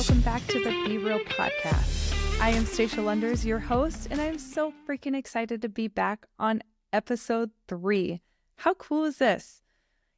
welcome back to the Be Real podcast. I am Stacia Lunders, your host, and I'm so freaking excited to be back on episode 3. How cool is this?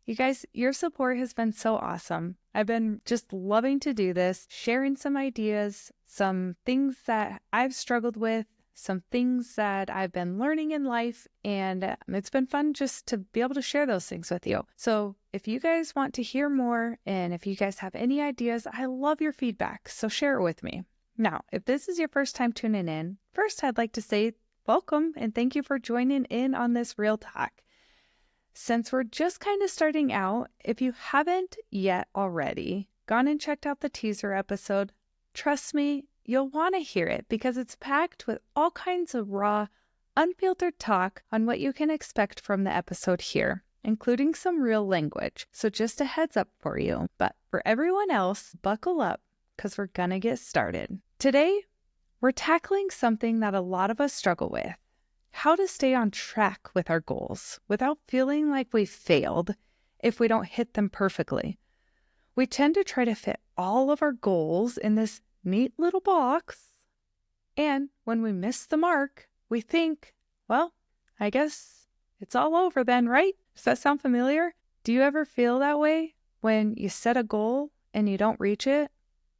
You guys, your support has been so awesome. I've been just loving to do this, sharing some ideas, some things that I've struggled with, some things that I've been learning in life, and it's been fun just to be able to share those things with you. So if you guys want to hear more, and if you guys have any ideas, I love your feedback, so share it with me. Now, if this is your first time tuning in, first I'd like to say welcome and thank you for joining in on this real talk. Since we're just kind of starting out, if you haven't yet already gone and checked out the teaser episode, trust me, you'll want to hear it because it's packed with all kinds of raw, unfiltered talk on what you can expect from the episode here, including some real language. So just a heads up for you. But for everyone else, buckle up because we're gonna get started. Today, we're tackling something that a lot of us struggle with: how to stay on track with our goals without feeling like we failed if we don't hit them perfectly. We tend to try to fit all of our goals in this neat little box, and when we miss the mark, we think, well, I guess it's all over then, right? Does that sound familiar? Do you ever feel that way when you set a goal and you don't reach it?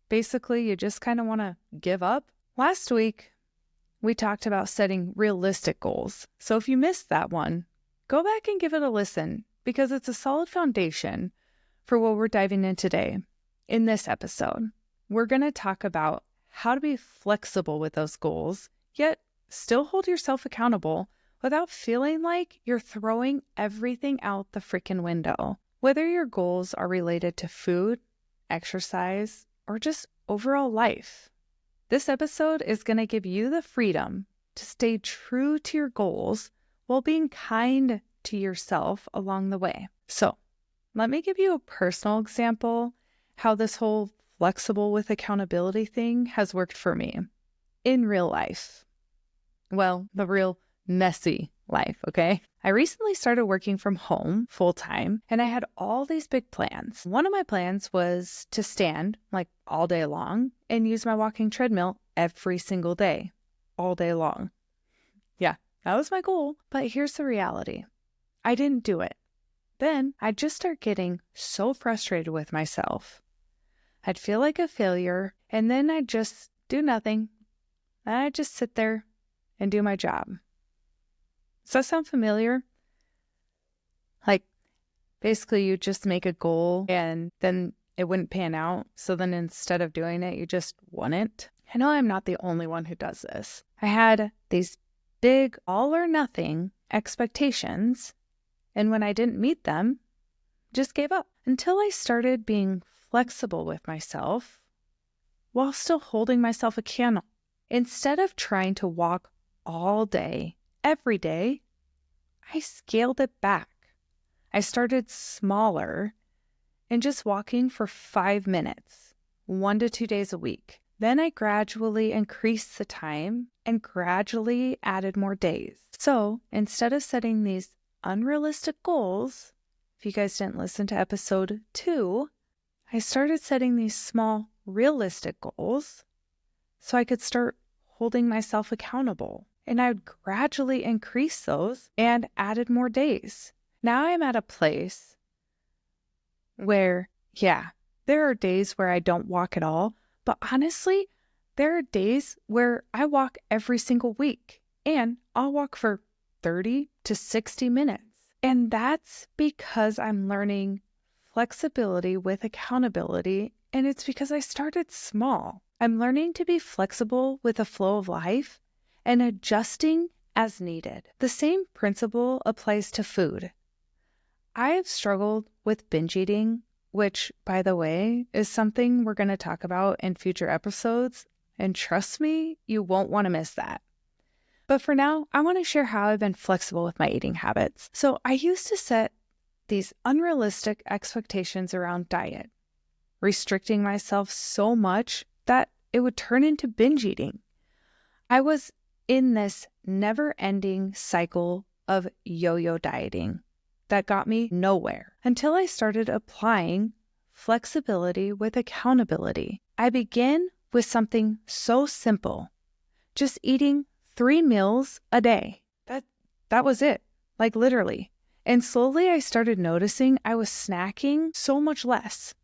Basically, you just kind of want to give up. Last week, we talked about setting realistic goals. So if you missed that one, go back and give it a listen because it's a solid foundation for what we're diving in today. In this episode, we're going to talk about how to be flexible with those goals, yet still hold yourself accountable without feeling like you're throwing everything out the freaking window. Whether your goals are related to food, exercise, or just overall life, this episode is going to give you the freedom to stay true to your goals while being kind to yourself along the way. So, let me give you a personal example how this whole flexible with accountability thing has worked for me in real life. Well, the real messy life, okay? I recently started working from home full-time, and I had all these big plans. One of my plans was to stand like all day long and use my walking treadmill every single day, all day long. Yeah, that was my goal, but here's the reality. I didn't do it. Then I'd just start getting so frustrated with myself. I'd feel like a failure, and then I'd just do nothing. I'd just sit there and do my job. Does that sound familiar? Like, basically you just make a goal and then it wouldn't pan out. So then instead of doing it, you just wouldn't. I know I'm not the only one who does this. I had these big all or nothing expectations, and when I didn't meet them, just gave up until I started being flexible with myself while still holding myself accountable. Instead of trying to walk all day, every day, I scaled it back. I started smaller and just walking for 5 minutes, 1 to 2 days a week. Then I gradually increased the time and gradually added more days. So instead of setting these unrealistic goals, if you guys didn't listen to episode 2, I started setting these small, realistic goals so I could start holding myself accountable. And I would gradually increase those and added more days. Now I'm at a place where, yeah, there are days where I don't walk at all, but honestly, there are days where I walk every single week, and I'll walk for 30 to 60 minutes. And that's because I'm learning flexibility with accountability, and it's because I started small. I'm learning to be flexible with the flow of life and adjusting as needed. The same principle applies to food. I have struggled with binge eating, which, by the way, is something we're going to talk about in future episodes, and trust me, you won't want to miss that. But for now, I want to share how I've been flexible with my eating habits. So I used to set these unrealistic expectations around diet, restricting myself so much that it would turn into binge eating. I was in this never-ending cycle of yo-yo dieting that got me nowhere until I started applying flexibility with accountability. I begin with something so simple, just eating 3 meals a day. That was it, like literally. And slowly I started noticing I was snacking so much less.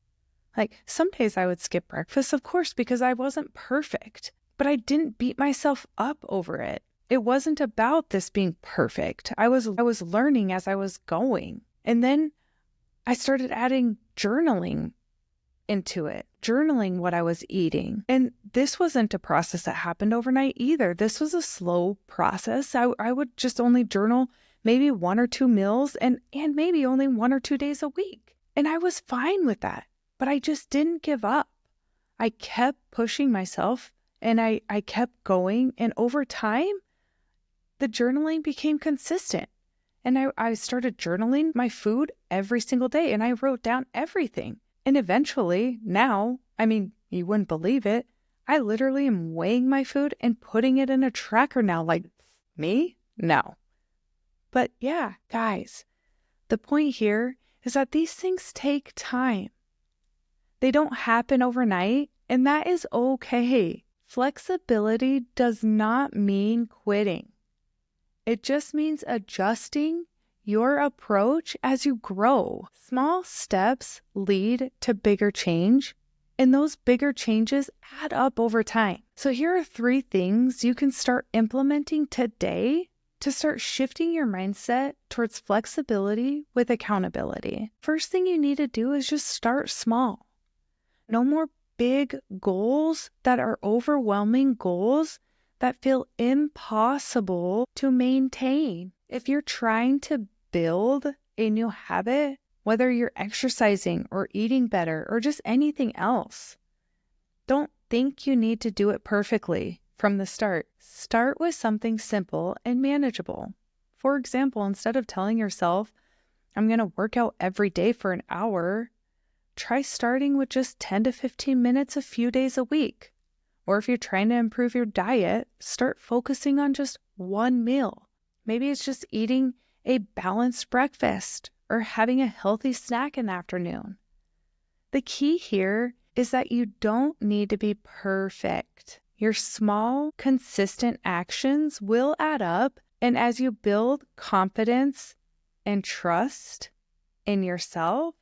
Like some days I would skip breakfast, of course, because I wasn't perfect, but I didn't beat myself up over it. It wasn't about this being perfect. I was learning as I was going. And then I started adding journaling into it, journaling what I was eating. And this wasn't a process that happened overnight either. This was a slow process. I would just only journal maybe 1 or 2 meals and maybe only 1 or 2 days a week. And I was fine with that, but I just didn't give up. I kept pushing myself and I kept going. And over time, the journaling became consistent. And I started journaling my food every single day and I wrote down everything. And eventually, now, I mean, you wouldn't believe it, I literally am weighing my food and putting it in a tracker now. Like, me? No. But yeah, guys, the point here is that these things take time. They don't happen overnight, and that is okay. Flexibility does not mean quitting. It just means adjusting your approach as you grow. Small steps lead to bigger change, and those bigger changes add up over time. So here are 3 things you can start implementing today to start shifting your mindset towards flexibility with accountability. First thing you need to do is just start small. No more big goals that are overwhelming goals that feel impossible to maintain. If you're trying to build a new habit, whether you're exercising or eating better or just anything else, don't think you need to do it perfectly from the start. Start with something simple and manageable. For example, instead of telling yourself, I'm going to work out every day for an hour, try starting with just 10 to 15 minutes a few days a week. Or if you're trying to improve your diet, start focusing on just 1 meal. Maybe it's just eating a balanced breakfast or having a healthy snack in the afternoon. The key here is that you don't need to be perfect. Your small, consistent actions will add up, and as you build confidence and trust in yourself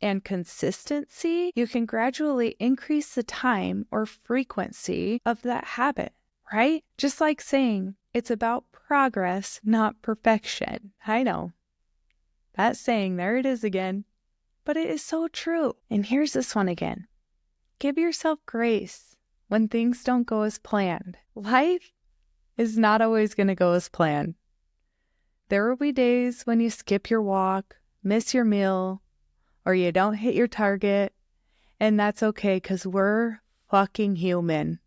and consistency, you can gradually increase the time or frequency of that habit, right? Just like saying it's about progress, not perfection. I know. That saying, there it is again. But it is so true. And here's this one again. Give yourself grace when things don't go as planned. Life is not always going to go as planned. There will be days when you skip your walk, miss your meal, or you don't hit your target, and that's okay because we're fucking human.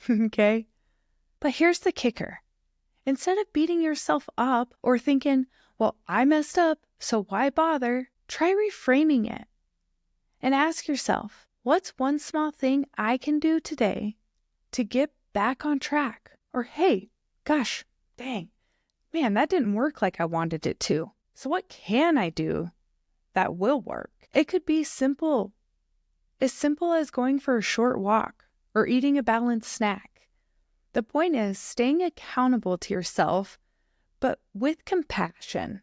Okay? But here's the kicker. Instead of beating yourself up or thinking, well, I messed up, so why bother? Try reframing it and ask yourself, what's one small thing I can do today to get back on track? Or hey, gosh, dang, man, that didn't work like I wanted it to. So what can I do that will work? It could be simple as going for a short walk or eating a balanced snack. The point is staying accountable to yourself, but with compassion.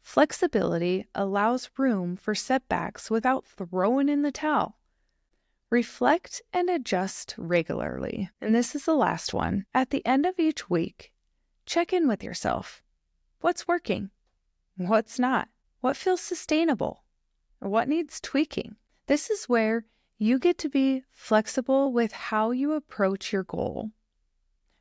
Flexibility allows room for setbacks without throwing in the towel. Reflect and adjust regularly. And this is the last one. At the end of each week, check in with yourself. What's working? What's not? What feels sustainable? What needs tweaking? This is where you get to be flexible with how you approach your goal.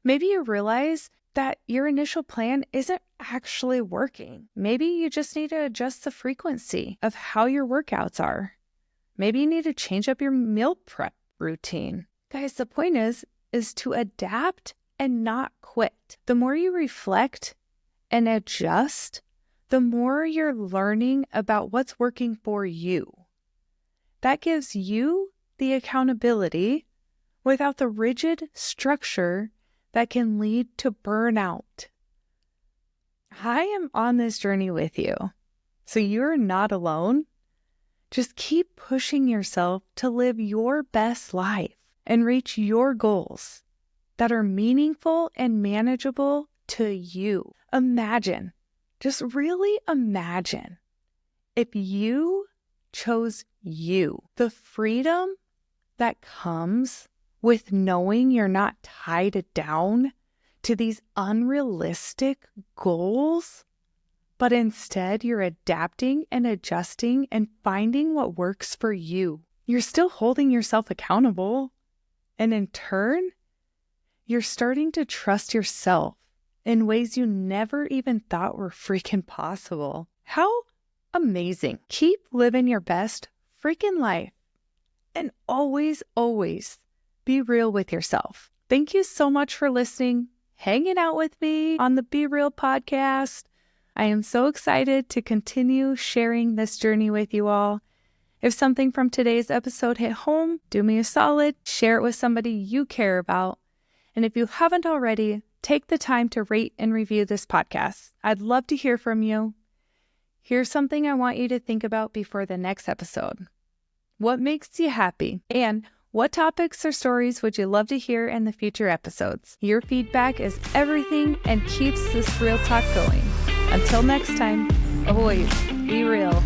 Maybe you realize that your initial plan isn't actually working. Maybe you just need to adjust the frequency of how your workouts are. Maybe you need to change up your meal prep routine. Guys, the point is to adapt and not quit. The more you reflect and adjust, the more you're learning about what's working for you. That gives you the accountability without the rigid structure that can lead to burnout. I am on this journey with you, so you're not alone. Just keep pushing yourself to live your best life and reach your goals that are meaningful and manageable to you. Imagine, just really imagine, if you chose you, the freedom that comes with knowing you're not tied down to these unrealistic goals, but instead you're adapting and adjusting and finding what works for you. You're still holding yourself accountable. And in turn, you're starting to trust yourself in ways you never even thought were freaking possible. How amazing. Keep living your best freaking life. And always, always be real with yourself. Thank you so much for listening, hanging out with me on the Be Real podcast. I am so excited to continue sharing this journey with you all. If something from today's episode hit home, do me a solid, share it with somebody you care about. And if you haven't already, take the time to rate and review this podcast. I'd love to hear from you. Here's something I want you to think about before the next episode. What makes you happy? And what topics or stories would you love to hear in the future episodes? Your feedback is everything and keeps this real talk going. Until next time, always be real.